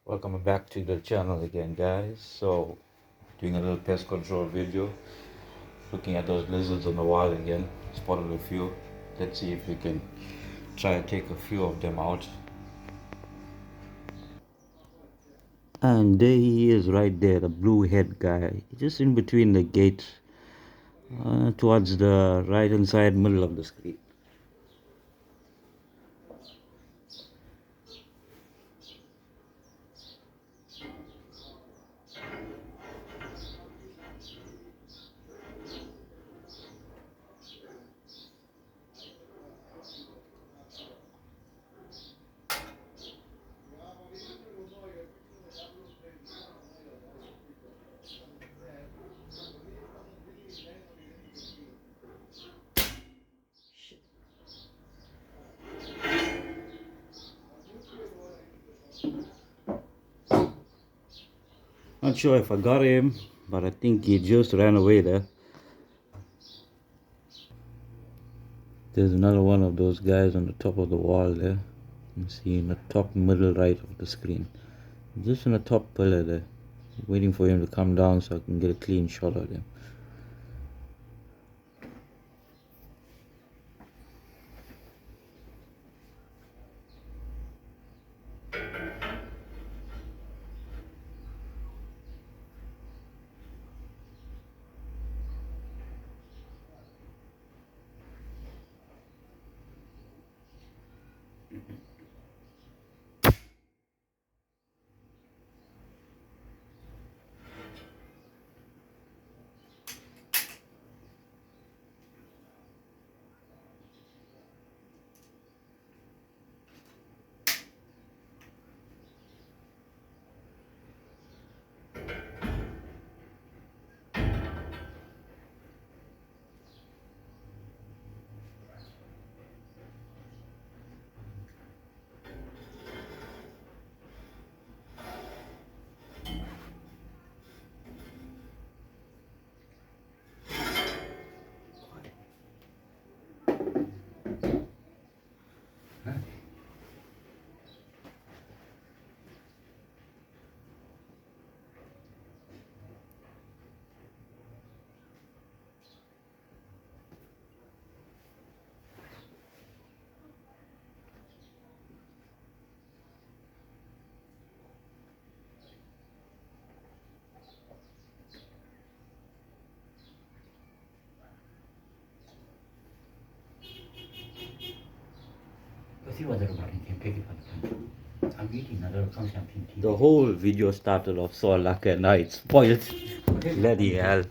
Welcome back to the channel again, guys. So doing a little pest control video, looking at those lizards on the wall again. Spotted a few. Let's see if we can try and take a few of them out. And there he is right there, the blue head guy, just in between the gates, towards the right hand side middle of the screen. Not sure if I got him, but I think he just ran away there. There's another one of those guys on the top of the wall there. You can see in the top middle right of the screen. Just on the top pillar there. Waiting for him to come down so I can get a clean shot of him. The whole video started off so lucky and now it's spoiled. Bloody hell.